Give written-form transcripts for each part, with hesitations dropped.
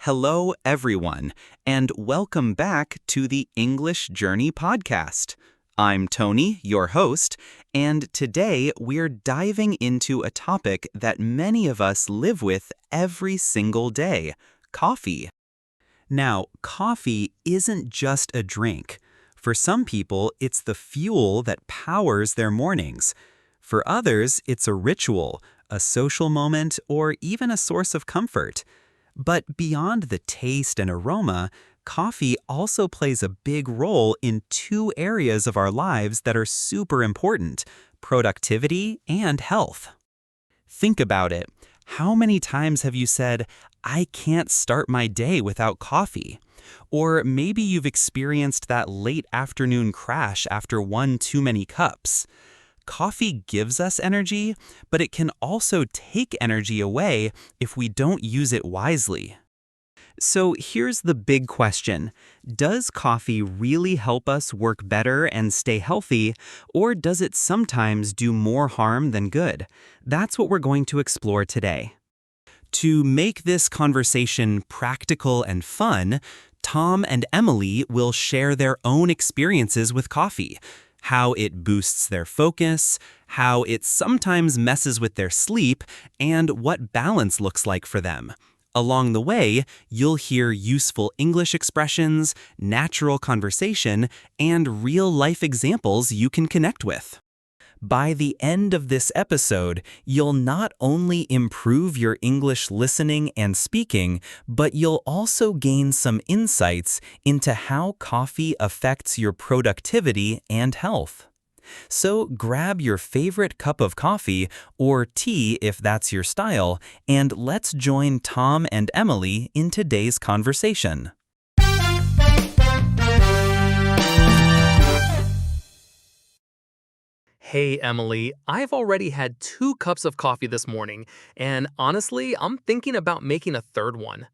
Hello, everyone, and welcome back to the English Journey podcast. I'm Tony, your host, and today we're diving into a topic that many of us live with every single day: coffee. Now, coffee isn't just a drink. For some people, it's the fuel that powers their mornings. For others, it's a ritual, a social moment, or even a source of comfort. But beyond the taste and aroma, coffee also plays a big role in two areas of our lives that are super important: productivity and health. Think about it. How many times have you said, "I can't start my day without coffee"? Or maybe you've experienced that late afternoon crash after one too many cups. Coffee gives us energy, but it can also take energy away if we don't use it wisely. So here's the big question. Does coffee really help us work better and stay healthy, or does it sometimes do more harm than good? That's what we're going to explore today. To make this conversation practical and fun, Tom and Emily will share their own experiences with coffee, how it boosts their focus, how it sometimes messes with their sleep, and what balance looks like for them. Along the way, you'll hear useful English expressions, natural conversation, and real-life examples you can connect with. By the end of this episode, you'll not only improve your English listening and speaking, but you'll also gain some insights into how coffee affects your productivity and health. So grab your favorite cup of coffee, or tea if that's your style, and let's join Tom and Emily in today's conversation. Hey, Emily, I've already had 2 cups of coffee this morning, and honestly, I'm thinking about making a third one.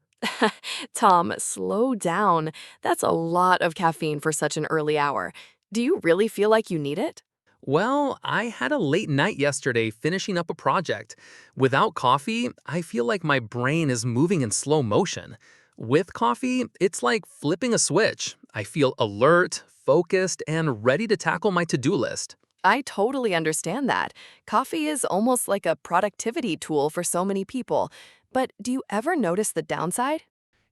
Tom, slow down. That's a lot of caffeine for such an early hour. Do you really feel like you need it? Well, I had a late night yesterday finishing up a project. Without coffee, I feel like my brain is moving in slow motion. With coffee, it's like flipping a switch. I feel alert, focused, and ready to tackle my to-do list. I totally understand that. Coffee is almost like a productivity tool for so many people. But do you ever notice the downside?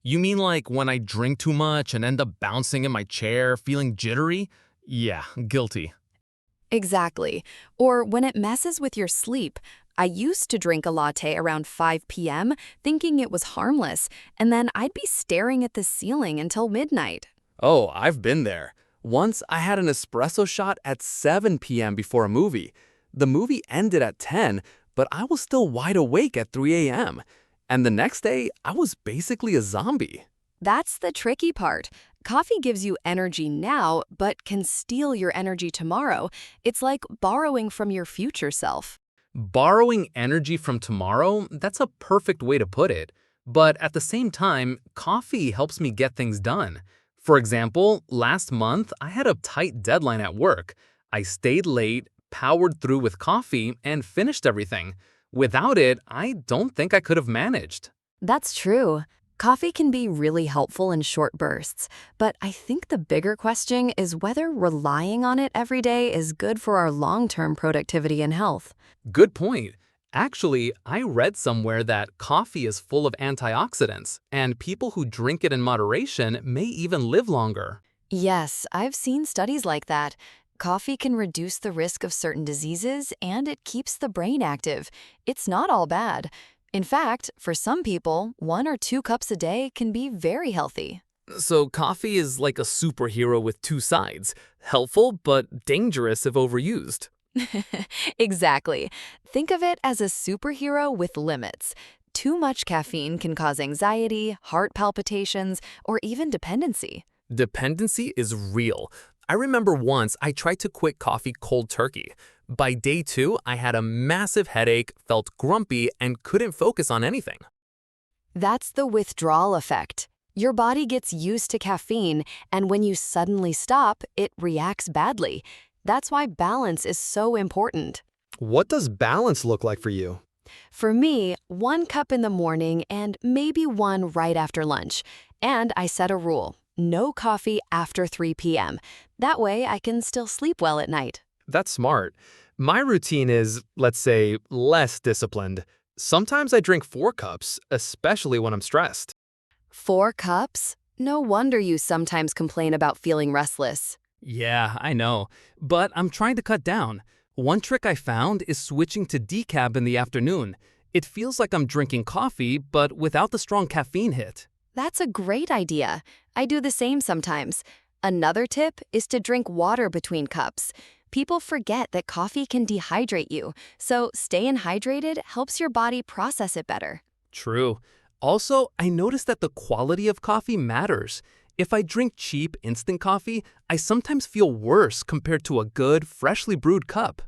You mean like when I drink too much and end up bouncing in my chair, feeling jittery? Yeah, guilty. Exactly. Or when it messes with your sleep. I used to drink a latte around 5 p.m., thinking it was harmless, and then I'd be staring at the ceiling until midnight. Oh, I've been there. Once I had an espresso shot at 7 p.m. before a movie. The movie ended at 10, but I was still wide awake at 3 a.m. And the next day, I was basically a zombie. That's the tricky part. Coffee gives you energy now, but can steal your energy tomorrow. It's like borrowing from your future self. Borrowing energy from tomorrow, that's a perfect way to put it. But at the same time, coffee helps me get things done. For example, last month, I had a tight deadline at work. I stayed late, powered through with coffee, and finished everything. Without it, I don't think I could have managed. That's true. Coffee can be really helpful in short bursts, but I think the bigger question is whether relying on it every day is good for our long-term productivity and health. Good point. Actually, I read somewhere that coffee is full of antioxidants, and people who drink it in moderation may even live longer. Yes, I've seen studies like that. Coffee can reduce the risk of certain diseases, and it keeps the brain active. It's not all bad. In fact, for some people, 1 or 2 cups a day can be very healthy. So coffee is like a superhero with two sides, helpful but dangerous if overused. Exactly. Think of it as a superhero with limits. Too much caffeine can cause anxiety, heart palpitations, or even dependency. Dependency is real. I remember once I tried to quit coffee cold turkey. By day 2, I had a massive headache, felt grumpy, and couldn't focus on anything. That's the withdrawal effect. Your body gets used to caffeine, and when you suddenly stop, it reacts badly. That's why balance is so important. What does balance look like for you? For me, 1 cup in the morning and maybe one right after lunch. And I set a rule: no coffee after 3 p.m. That way I can still sleep well at night. That's smart. My routine is, let's say, less disciplined. Sometimes I drink 4 cups, especially when I'm stressed. 4 cups? No wonder you sometimes complain about feeling restless. Yeah, I know. But I'm trying to cut down. One trick I found is switching to decaf in the afternoon. It feels like I'm drinking coffee, but without the strong caffeine hit. That's a great idea. I do the same sometimes. Another tip is to drink water between cups. People forget that coffee can dehydrate you, so staying hydrated helps your body process it better. True. Also, I noticed that the quality of coffee matters. If I drink cheap instant coffee, I sometimes feel worse compared to a good, freshly brewed cup.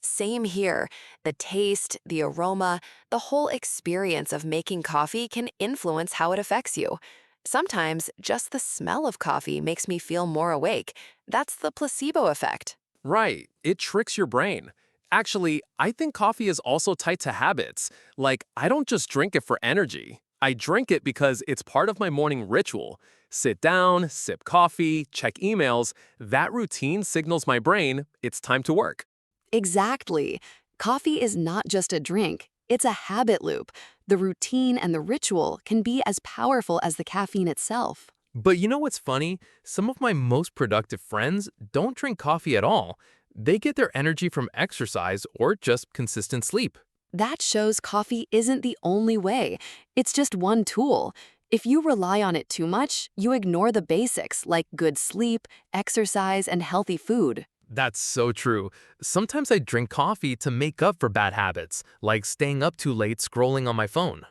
Same here. The taste, the aroma, the whole experience of making coffee can influence how it affects you. Sometimes just the smell of coffee makes me feel more awake. That's the placebo effect. Right, it tricks your brain. Actually, I think coffee is also tied to habits. Like, I don't just drink it for energy. I drink it because it's part of my morning ritual. Sit down, sip coffee, check emails. That routine signals my brain it's time to work. Exactly. Coffee is not just a drink, it's a habit loop. The routine and the ritual can be as powerful as the caffeine itself. But you know what's funny? Some of my most productive friends don't drink coffee at all. They get their energy from exercise or just consistent sleep. That shows coffee isn't the only way. It's just one tool. If you rely on it too much, you ignore the basics like good sleep, exercise, and healthy food. That's so true. Sometimes I drink coffee to make up for bad habits, like staying up too late scrolling on my phone.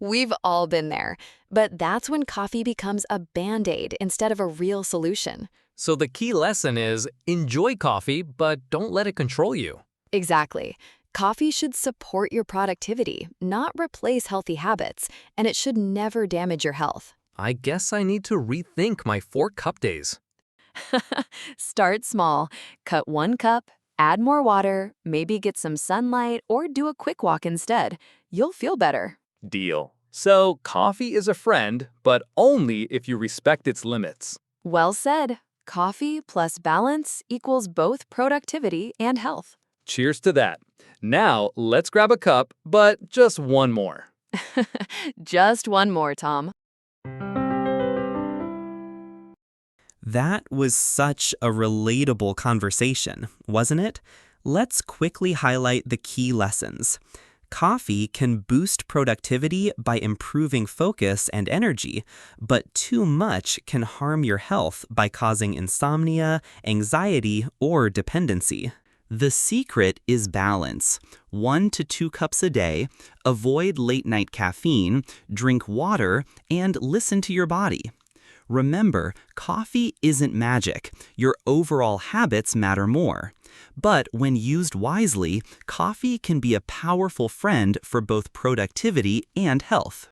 We've all been there. But that's when coffee becomes a band-aid instead of a real solution. So the key lesson is enjoy coffee, but don't let it control you. Exactly. Coffee should support your productivity, not replace healthy habits, and it should never damage your health. I guess I need to rethink my 4-cup days. Start small. Cut 1 cup, add more water, maybe get some sunlight, or do a quick walk instead. You'll feel better. Deal. So, coffee is a friend, but only if you respect its limits. Well said. Coffee plus balance equals both productivity and health. Cheers to that. Now, let's grab a cup, but just one more. Just one more, Tom. That was such a relatable conversation, wasn't it? Let's quickly highlight the key lessons. Coffee can boost productivity by improving focus and energy, but too much can harm your health by causing insomnia, anxiety, or dependency. The secret is balance. 1 to 2 cups a day, avoid late-night caffeine, drink water, and listen to your body. Remember, coffee isn't magic. Your overall habits matter more. But when used wisely, coffee can be a powerful friend for both productivity and health.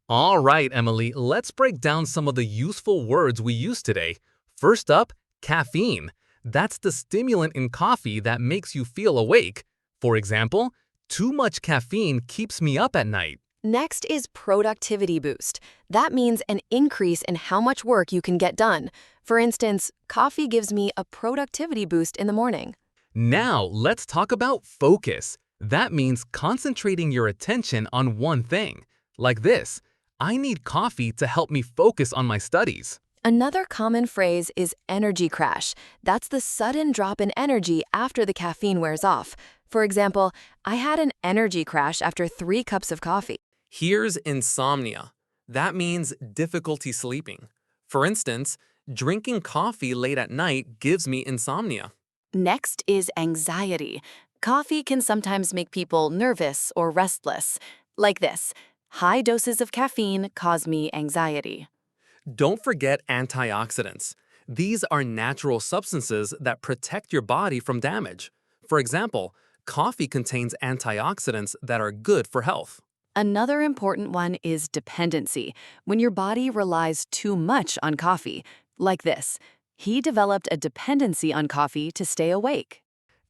All right, Emily, let's break down some of the useful words we used today. First up, caffeine. That's the stimulant in coffee that makes you feel awake. For example, too much caffeine keeps me up at night. Next is productivity boost. That means an increase in how much work you can get done. For instance, coffee gives me a productivity boost in the morning. Now, let's talk about focus. That means concentrating your attention on one thing. Like this, I need coffee to help me focus on my studies. Another common phrase is energy crash. That's the sudden drop in energy after the caffeine wears off. For example, I had an energy crash after 3 cups of coffee. Here's insomnia. That means difficulty sleeping. For instance, drinking coffee late at night gives me insomnia. Next is anxiety. Coffee can sometimes make people nervous or restless. Like this, high doses of caffeine cause me anxiety. Don't forget antioxidants. These are natural substances that protect your body from damage. For example, coffee contains antioxidants that are good for health. Another important one is dependency, when your body relies too much on coffee. Like this, he developed a dependency on coffee to stay awake.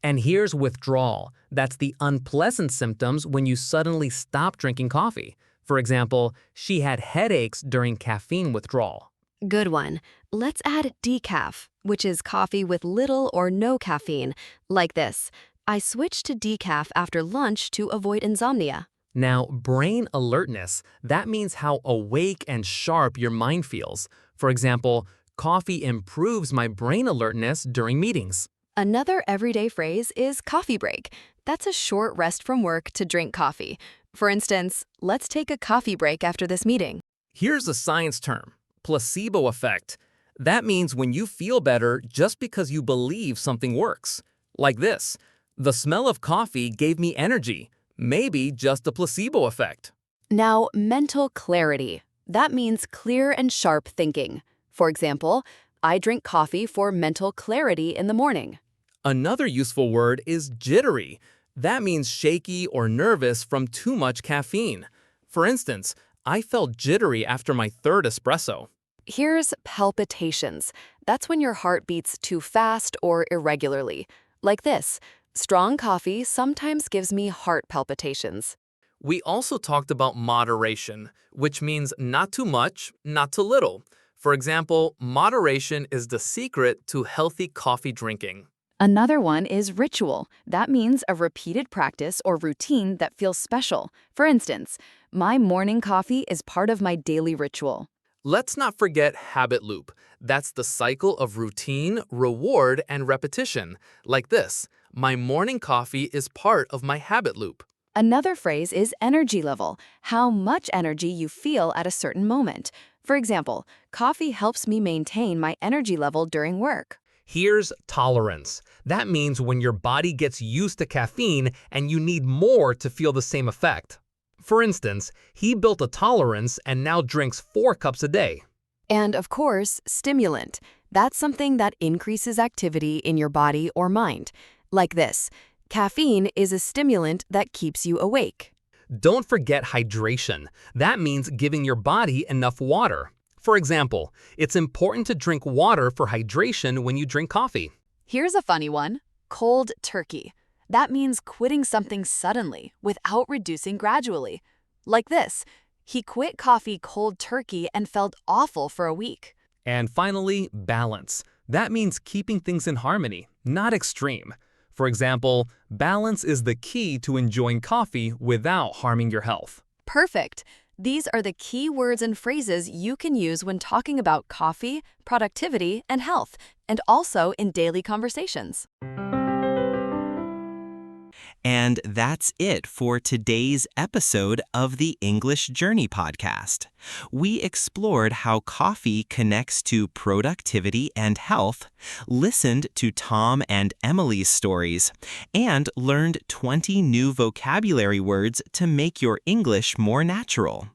And here's withdrawal. That's the unpleasant symptoms when you suddenly stop drinking coffee. For example, she had headaches during caffeine withdrawal. Good one. Let's add decaf, which is coffee with little or no caffeine. Like this. I switched to decaf after lunch to avoid insomnia. Now, brain alertness, that means how awake and sharp your mind feels. For example, coffee improves my brain alertness during meetings. Another everyday phrase is coffee break. That's a short rest from work to drink coffee. For instance, let's take a coffee break after this meeting. Here's a science term, placebo effect. That means when you feel better just because you believe something works. Like this, the smell of coffee gave me energy. Maybe just a placebo effect. Now, mental clarity. That means clear and sharp thinking. For example, I drink coffee for mental clarity in the morning. Another useful word is jittery. That means shaky or nervous from too much caffeine. For instance, I felt jittery after my third espresso. Here's palpitations. That's when your heart beats too fast or irregularly. Like this. Strong coffee sometimes gives me heart palpitations. We also talked about moderation, which means not too much, not too little. For example, moderation is the secret to healthy coffee drinking. Another one is ritual. That means a repeated practice or routine that feels special. For instance, my morning coffee is part of my daily ritual. Let's not forget habit loop. That's the cycle of routine, reward, and repetition. Like this, my morning coffee is part of my habit loop. Another phrase is energy level, how much energy you feel at a certain moment. For example, coffee helps me maintain my energy level during work. Here's tolerance. That means when your body gets used to caffeine and you need more to feel the same effect. For instance, he built a tolerance and now drinks 4 cups a day. And of course, stimulant. That's something that increases activity in your body or mind. Like this, caffeine is a stimulant that keeps you awake. Don't forget hydration. That means giving your body enough water. For example, it's important to drink water for hydration when you drink coffee. Here's a funny one, cold turkey. That means quitting something suddenly without reducing gradually. Like this, he quit coffee cold turkey and felt awful for a week. And finally, balance. That means keeping things in harmony, not extreme. For example, balance is the key to enjoying coffee without harming your health. Perfect. These are the key words and phrases you can use when talking about coffee, productivity, and health, and also in daily conversations. And that's it for today's episode of the English Journey podcast. We explored how coffee connects to productivity and health, listened to Tom and Emily's stories, and learned 20 new vocabulary words to make your English more natural.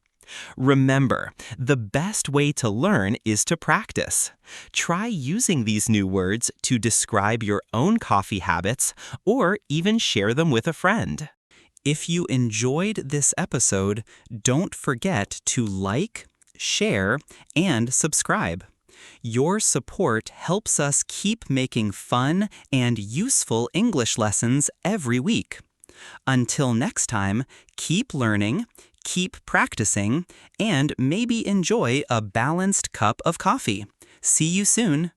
Remember, the best way to learn is to practice. Try using these new words to describe your own coffee habits or even share them with a friend. If you enjoyed this episode, don't forget to like, share, and subscribe. Your support helps us keep making fun and useful English lessons every week. Until next time, keep learning, keep practicing, and maybe enjoy a balanced cup of coffee. See you soon.